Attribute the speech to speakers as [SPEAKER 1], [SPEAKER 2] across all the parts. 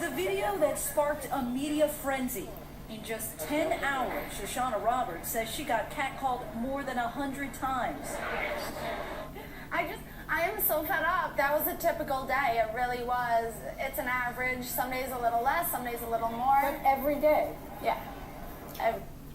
[SPEAKER 1] the video that sparked a media frenzy. In just 10 hours, Shoshana Roberts says she got catcalled more than 100 times.
[SPEAKER 2] I am so fed up. That was a typical day. It really was. It's an average. Some days a little less, some days a little more.
[SPEAKER 3] But every day.
[SPEAKER 2] Yeah.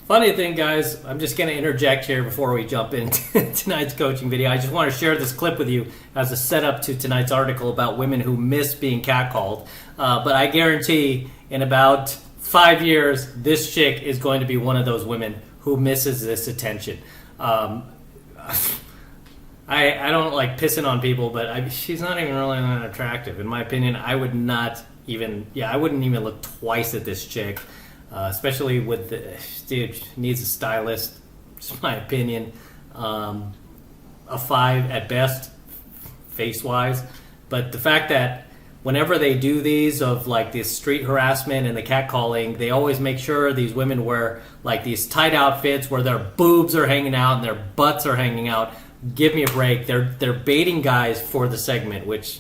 [SPEAKER 4] Funny thing, guys, I'm just going to interject here before we jump into tonight's coaching video. I just want to share this clip with you as a setup to tonight's article about women who miss being catcalled. But I guarantee in about 5 years, this chick is going to be one of those women who misses this attention. I don't like pissing on people, but she's not even really that attractive. In my opinion, I wouldn't even look twice at this chick, especially with dude needs a stylist. It's my opinion. A 5 at best, face-wise. But the fact that whenever they do these of like this street harassment and the catcalling, they always make sure these women wear like these tight outfits where their boobs are hanging out and their butts are hanging out. Give me a break. They're baiting guys for the segment, which,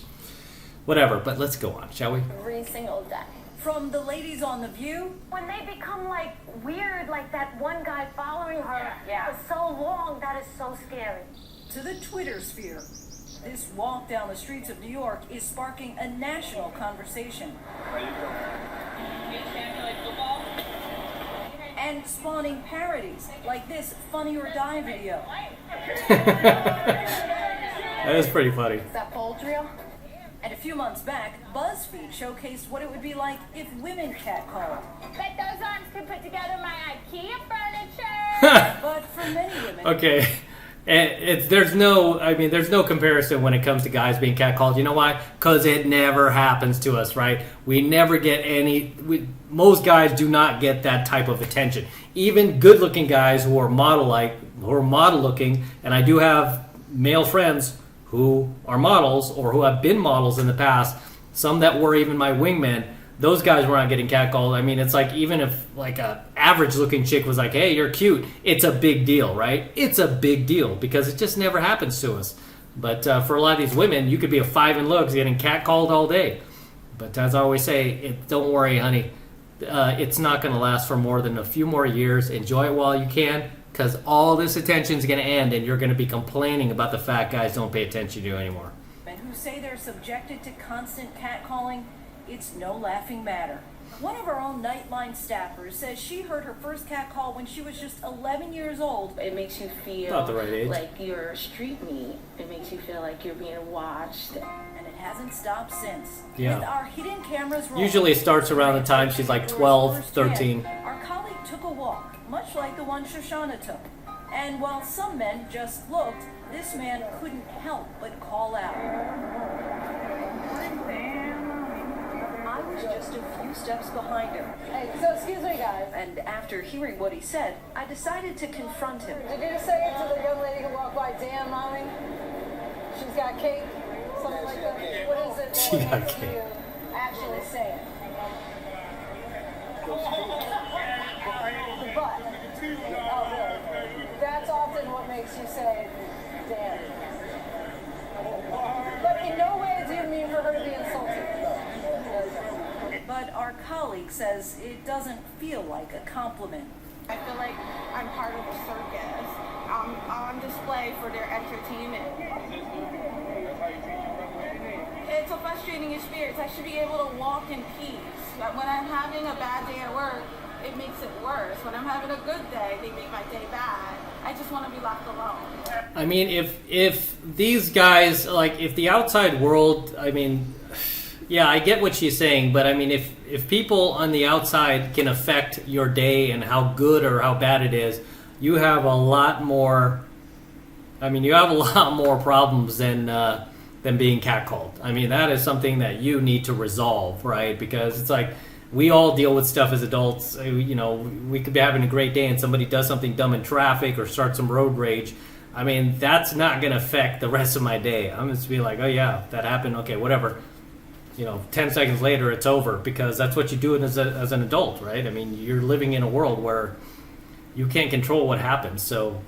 [SPEAKER 4] whatever. But let's go on, shall we?
[SPEAKER 2] Every single day.
[SPEAKER 1] From the ladies on The View,
[SPEAKER 5] when they become like weird, like that one guy following her for so long, that is so scary.
[SPEAKER 1] to the Twitter sphere. This walk down the streets of New York is sparking a national conversation. And spawning parodies like this Funny or Die video.
[SPEAKER 4] That is pretty funny.
[SPEAKER 2] Is that bulge real?
[SPEAKER 1] And a few months back, BuzzFeed showcased what it would be like if women catcalled.
[SPEAKER 5] Bet those arms could put together my IKEA furniture.
[SPEAKER 1] But for many women...
[SPEAKER 4] Okay. And there's no comparison when it comes to guys being catcalled. You know why? Because it never happens to us, right? We never get most guys do not get that type of attention. Even good-looking guys who are model-looking, and I do have male friends who are models or who have been models in the past, some that were even my wingmen, those guys were not getting catcalled. I mean, it's like even if like a average-looking chick was like, hey, you're cute, it's a big deal, right? It's a big deal because it just never happens to us. But for a lot of these women, you could be a 5 in looks getting catcalled all day. But as I always say, don't worry, honey. It's not going to last for more than a few more years. Enjoy it while you can, because all this attention is going to end, and you're going to be complaining about the fact guys don't pay attention to you anymore.
[SPEAKER 1] Men who say they're subjected to constant catcalling, it's no laughing matter. One of our own Nightline staffers says she heard her first catcall when she was just 11 years old.
[SPEAKER 6] It makes you feel
[SPEAKER 4] Not the right age.
[SPEAKER 6] like you're street meat. It makes you feel like you're being watched.
[SPEAKER 1] And it hasn't stopped since.
[SPEAKER 4] Yeah.
[SPEAKER 1] With our hidden cameras rolling,
[SPEAKER 4] Usually it starts around the time she's like 12, 13.
[SPEAKER 1] Our colleague took a walk, much like the one Shoshana took. And while some men just looked, this man couldn't help but call out. I was just a few steps behind him.
[SPEAKER 3] Hey, so excuse me, guys.
[SPEAKER 1] And after hearing what he said, I decided to confront him.
[SPEAKER 3] Did you say it to the young lady who walked by? Damn, mommy, she's got cake, something like that. What is it
[SPEAKER 4] She
[SPEAKER 3] that
[SPEAKER 4] got
[SPEAKER 3] makes
[SPEAKER 4] cake.
[SPEAKER 3] you actually say it? The butt. Oh, really? That's often what makes you say, damn. But in no way do you mean for her to be insulted.
[SPEAKER 1] But our colleague says it doesn't feel like a compliment.
[SPEAKER 2] I feel like I'm part of a circus. I'm on display for their entertainment. It's a frustrating experience. I should be able to walk in peace. But when I'm having a bad day at work, it makes it worse. When I'm having a good day, they make my day bad. I just want to be left alone.
[SPEAKER 4] I mean, if these guys, like, if the outside world, I mean, yeah, I get what she's saying, but I mean, if people on the outside can affect your day and how good or how bad it is, you have a lot more, I mean, you have a lot more problems than being catcalled. I mean, that is something that you need to resolve, right? Because it's like, we all deal with stuff as adults. You know, we could be having a great day and somebody does something dumb in traffic or starts some road rage. I mean, that's not going to affect the rest of my day. I'm just be like, oh yeah, that happened. Okay, whatever. You know, 10 seconds later, it's over, because that's what you do as an adult, right? I mean, you're living in a world where you can't control what happens. So,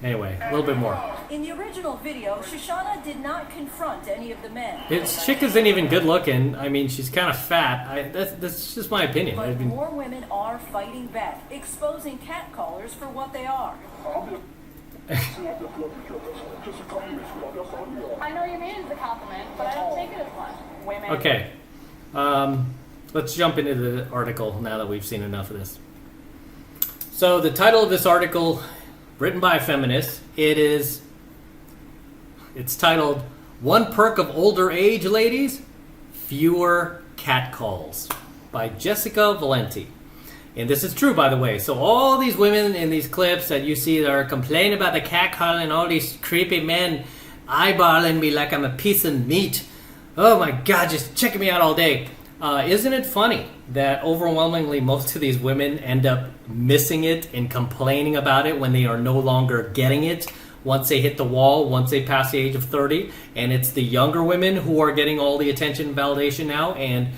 [SPEAKER 4] anyway, a little bit more.
[SPEAKER 1] In the original video, Shoshana did not confront any of the men.
[SPEAKER 4] This chick isn't even good looking. I mean, she's kind of fat. That's just my opinion.
[SPEAKER 1] But more women are fighting back, exposing catcallers for what they are.
[SPEAKER 2] I know you mean it's a compliment, but I don't take it as one. Women.
[SPEAKER 4] Okay. Let's jump into the article now that we've seen enough of this. So the title of this article, written by a feminist, it's titled, "One Perk of Older Age, Ladies? Fewer Catcalls," by Jessica Valenti. And this is true, by the way. So all these women in these clips that you see that are complaining about the catcalling, all these creepy men eyeballing me like I'm a piece of meat. Oh my God, just checking me out all day. Isn't it funny that overwhelmingly most of these women end up missing it and complaining about it when they are no longer getting it once they hit the wall, once they pass the age of 30? And it's the younger women who are getting all the attention and validation now, and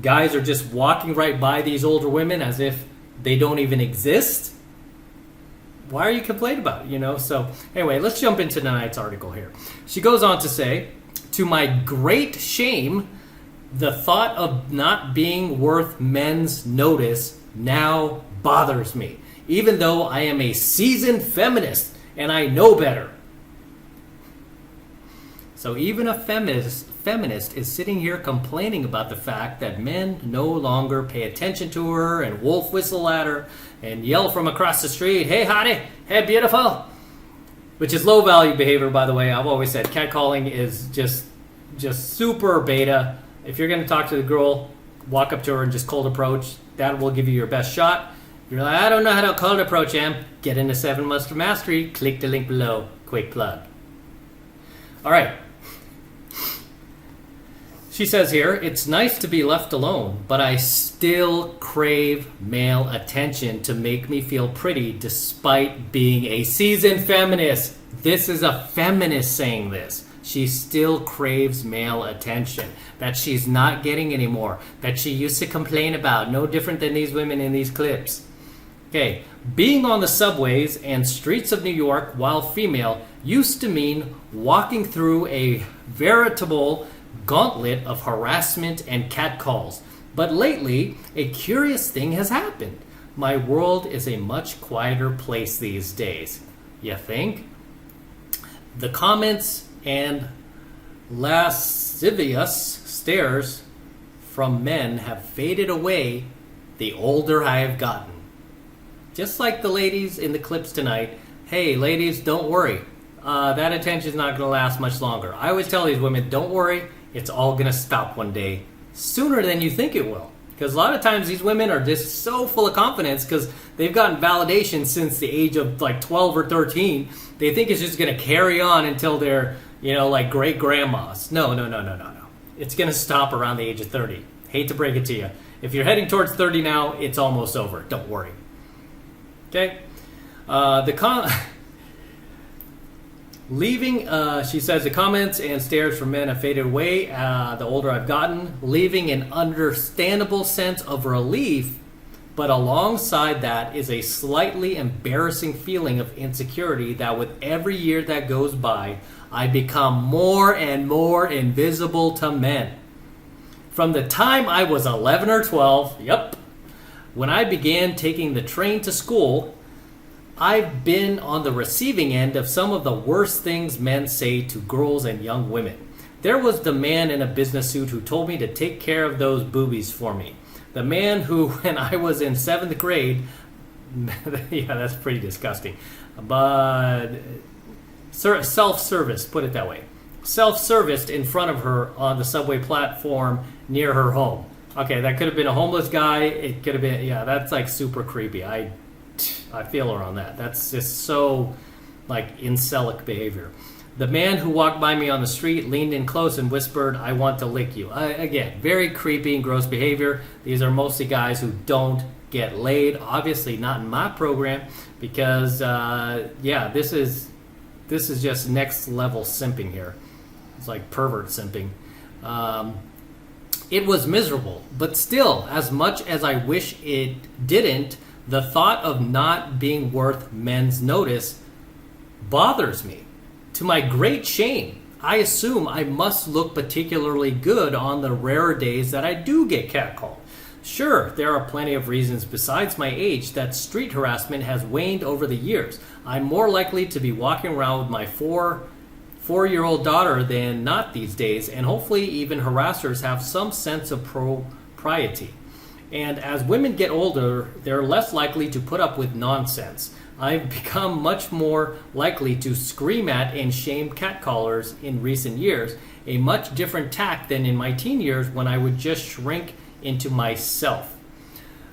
[SPEAKER 4] guys are just walking right by these older women as if they don't even exist. Why are you complaining about it, So anyway, let's jump into tonight's article here. She goes on to say, "To my great shame, the thought of not being worth men's notice now bothers me, even though I am a seasoned feminist and I know better." So even a feminist is sitting here complaining about the fact that men no longer pay attention to her and wolf whistle at her and yell from across the street, "Hey hottie, hey beautiful," which is low value behavior, by the way. I've always said catcalling is just super beta. If you're going to talk to the girl, walk up to her and just cold approach. That will give you your best shot. You're like, "I don't know how to cold approach him." Get into 7 Months to Mastery. Click the link below. Quick plug. All right. She says here, "It's nice to be left alone, but I still crave male attention to make me feel pretty despite being a seasoned feminist." This is a feminist saying this. She still craves male attention that she's not getting anymore, that she used to complain about, no different than these women in these clips. Okay, "Being on the subways and streets of New York while female used to mean walking through a veritable gauntlet of harassment and catcalls. But lately, a curious thing has happened. My world is a much quieter place these days." You think? The comments and lascivious stares from men have faded away the older I have gotten. Just like the ladies in the clips tonight. Hey, ladies, don't worry. That attention is not going to last much longer. I always tell these women, don't worry. It's all going to stop one day sooner than you think it will. Because a lot of times these women are just so full of confidence because they've gotten validation since the age of like 12 or 13. They think it's just going to carry on until they're, like great grandmas. No. It's going to stop around the age of 30. Hate to break it to you. If you're heading towards 30 now, it's almost over. Don't worry. Okay? She says, "The comments and stares from men have faded away the older I've gotten, leaving an understandable sense of relief, but alongside that is a slightly embarrassing feeling of insecurity that with every year that goes by, I become more and more invisible to men. From the time I was 11 or 12, when I began taking the train to school, I've been on the receiving end of some of the worst things men say to girls and young women. There was the man in a business suit who told me to take care of those boobies for me. The man who, when I was in 7th grade, yeah, that's pretty disgusting, but self-service, put it that way. Self-serviced in front of her on the subway platform near her home. Okay, that could have been a homeless guy. It could have been, that's like super creepy. I feel her on that. That's just so like incelic behavior. The man who walked by me on the street leaned in close and whispered, "I want to lick you." Again, very creepy and gross behavior. These are mostly guys who don't get laid. Obviously not in my program because, this is just next level simping here. It's like pervert simping. It was miserable, but still, as much as I wish it didn't, the thought of not being worth men's notice bothers me. To my great shame, I assume I must look particularly good on the rare days that I do get catcalled. Sure, there are plenty of reasons besides my age that street harassment has waned over the years. I'm more likely to be walking around with my four-year-old daughter than not these days, and hopefully even harassers have some sense of propriety. And as women get older, they're less likely to put up with nonsense. I've become much more likely to scream at and shame catcallers in recent years, a much different tack than in my teen years when I would just shrink into myself.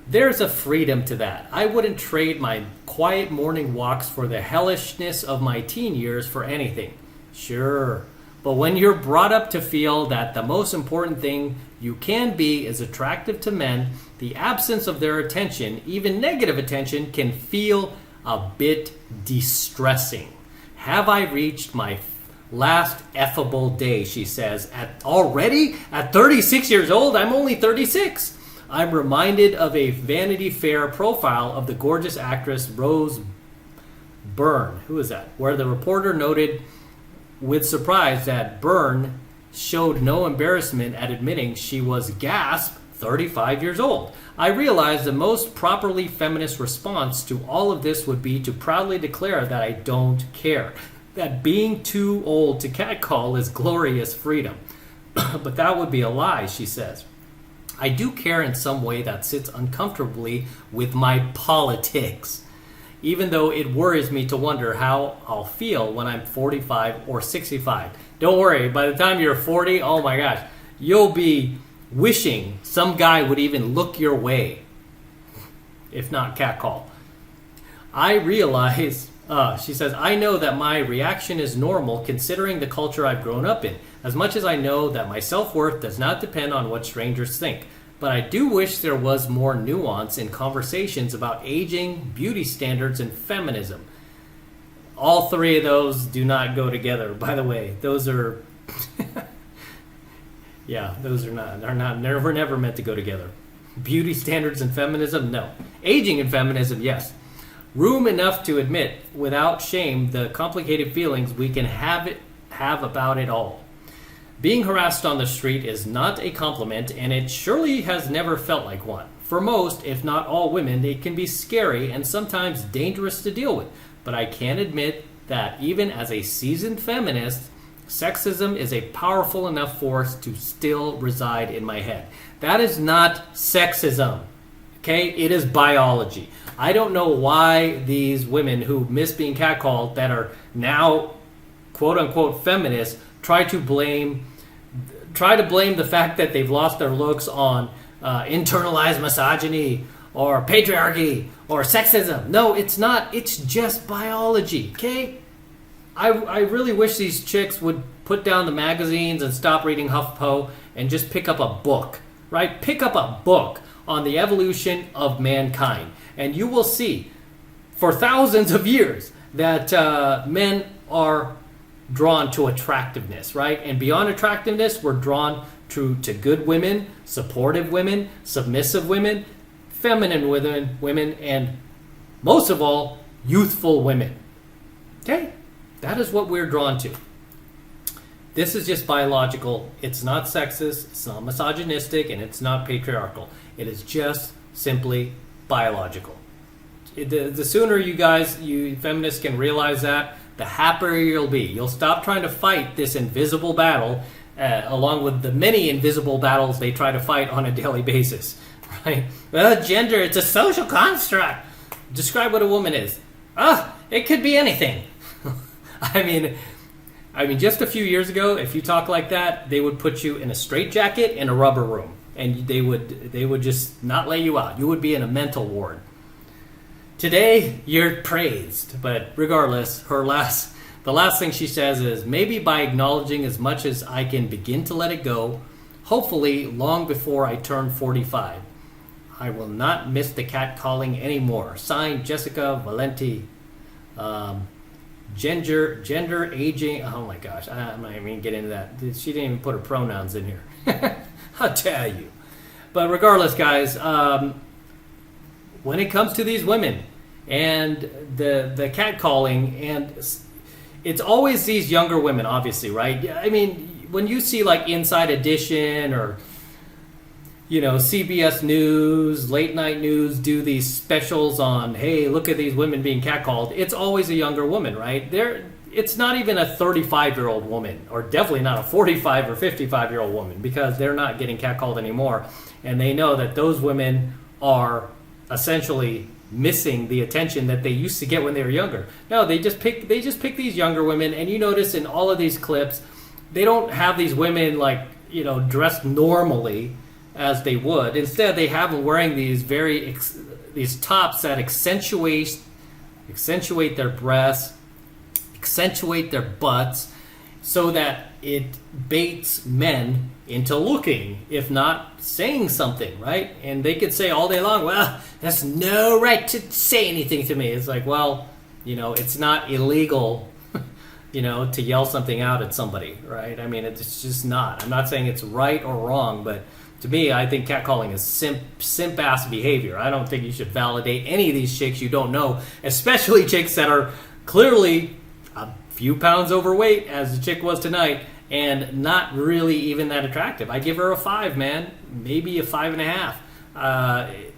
[SPEAKER 4] There's a freedom to that. I wouldn't trade my quiet morning walks for the hellishness of my teen years for anything. Sure, but when you're brought up to feel that the most important thing you can be is attractive to men, the absence of their attention, even negative attention, can feel a bit distressing. Have I reached my last effable day, she says. Already? At 36 years old? I'm only 36. I'm reminded of a Vanity Fair profile of the gorgeous actress Rose Byrne. Who is that? Where the reporter noted with surprise that Byrne showed no embarrassment at admitting she was, gasp, 35 years old. I realized the most properly feminist response to all of this would be to proudly declare that I don't care. That being too old to catcall is glorious freedom. But that would be a lie, she says. I do care in some way that sits uncomfortably with my politics, even though it worries me to wonder how I'll feel when I'm 45 or 65. Don't worry, by the time you're 40, oh my gosh, you'll be wishing some guy would even look your way, if not catcall. I realize, she says, I know that my reaction is normal considering the culture I've grown up in, as much as I know that my self-worth does not depend on what strangers think. But I do wish there was more nuance in conversations about aging, beauty standards, and feminism. All three of those do not go together, by the way. Those are... yeah, those are not... They're never meant to go together. Beauty standards and feminism? No. Aging and feminism? Yes. Room enough to admit, without shame, the complicated feelings we can have about it all. Being harassed on the street is not a compliment, and it surely has never felt like one. For most, if not all women, it can be scary and sometimes dangerous to deal with. But I can admit that even as a seasoned feminist, sexism is a powerful enough force to still reside in my head. That is not sexism, okay? It is biology. I don't know why these women who miss being catcalled that are now quote-unquote feminists try to blame the fact that they've lost their looks on internalized misogyny or patriarchy or sexism. No, it's not. It's just biology, okay? I really wish these chicks would put down the magazines and stop reading HuffPo and just pick up a book, right? Pick up a book on the evolution of mankind. And you will see for thousands of years that men are drawn to attractiveness, right? And beyond attractiveness, we're drawn to good women, supportive women, submissive women, feminine women, and most of all, youthful women. Okay? That is what we're drawn to. This is just biological. It's not sexist, it's not misogynistic, and it's not patriarchal. It is just simply biological. The sooner you feminists can realize that, the happier you'll be. You'll stop trying to fight this invisible battle, along with the many invisible battles they try to fight on a daily basis. Right? Well, gender, it's a social construct. Describe what a woman is. It could be anything. I mean, just a few years ago, if you talk like that, they would put you in a straitjacket in a rubber room, and they would just not let you out. You would be in a mental ward. Today, you're praised, but regardless, the last thing she says is, maybe by acknowledging as much as I can begin to let it go, hopefully long before I turn 45, I will not miss the catcalling anymore. Signed, Jessica Valenti. Gender, aging. Oh my gosh, I'm not even get into that. She didn't even put her pronouns in here. I'll tell you. But regardless, guys, when it comes to these women and the catcalling, and it's always these younger women, obviously, right? I mean, when you see like Inside Edition or CBS News, late night news do these specials on, hey, look at these women being catcalled. It's always a younger woman, right? It's not even a 35-year-old woman, or definitely not a 45 or 55-year-old woman, because they're not getting catcalled anymore. And they know that those women are essentially missing the attention that they used to get when they were younger. No, they just pick these younger women, and you notice in all of these clips, they don't have these women like, dressed normally as they would. Instead, they have them wearing these these tops that accentuate their breasts, accentuate their butts, so that it baits men into looking, if not saying something, right? And they could say all day long, well, there's no right to say anything to me. It's like, well, it's not illegal, to yell something out at somebody, right? I mean, it's just not. I'm not saying it's right or wrong, but to me, I think catcalling is simp-ass behavior. I don't think you should validate any of these chicks you don't know, especially chicks that are clearly a few pounds overweight, as the chick was tonight, and not really even that attractive. I give her a 5, man, maybe a 5.5.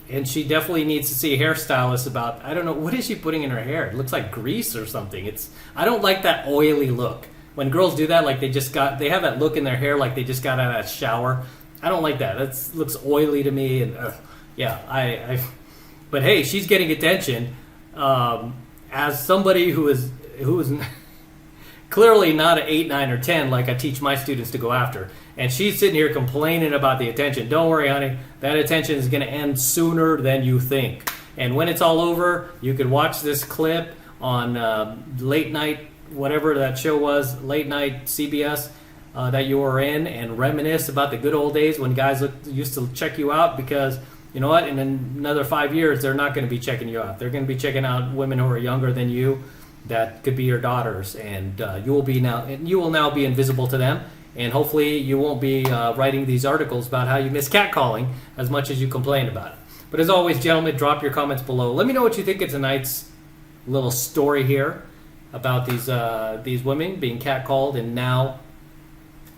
[SPEAKER 4] And she definitely needs to see a hairstylist about, I don't know, what is she putting in her hair? It looks like grease or something. I don't like that oily look. When girls do that, like they have that look in their hair like they just got out of that shower. I don't like that. That looks oily to me, and but hey, she's getting attention as somebody who is clearly not an 8, 9, or 10 like I teach my students to go after. And she's sitting here complaining about the attention. Don't worry, honey. That attention is going to end sooner than you think. And when it's all over, you can watch this clip on late night, whatever that show was, late night CBS that you were in, and reminisce about the good old days when guys used to check you out, because you know what? In another 5 years, they're not going to be checking you out. They're going to be checking out women who are younger than you that could be your daughters, and you will now be invisible to them. And hopefully you won't be writing these articles about how you miss catcalling as much as you complain about it. But as always, gentlemen, drop your comments below. Let me know what you think of tonight's little story here about these women being catcalled and now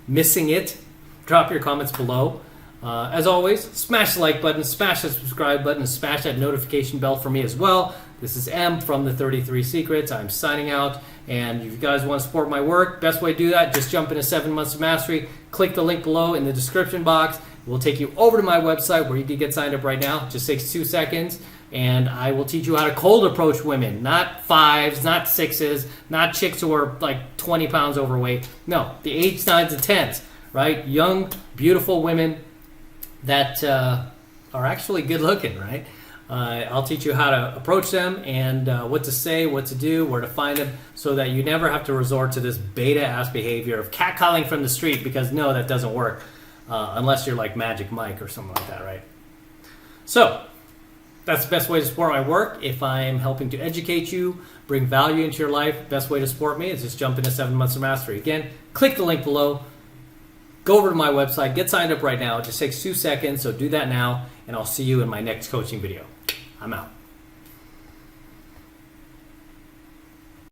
[SPEAKER 4] missing it. Drop your comments below. As always, smash the like button, smash the subscribe button, and smash that notification bell for me as well. This is M from the 33 Secrets. I'm signing out. And if you guys want to support my work, best way to do that, just jump into 7 Months of Mastery. Click the link below in the description box. It will take you over to my website where you can get signed up right now. It just takes 2 seconds. And I will teach you how to cold approach women. Not 5s, not 6s, not chicks who are like 20 pounds overweight. No, the 8s, 9s, and 10s, right? Young, beautiful women that are actually good looking, right? I'll teach you how to approach them and what to say, what to do, where to find them, so that you never have to resort to this beta-ass behavior of catcalling from the street, because no, that doesn't work unless you're like Magic Mike or something like that, right? So that's the best way to support my work. If I'm helping to educate you, bring value into your life, best way to support me is just jump into 7 Months of Mastery. Again, click the link below. Go over to my website, get signed up right now. It just takes 2 seconds, so do that now, and I'll see you in my next coaching video. I'm out.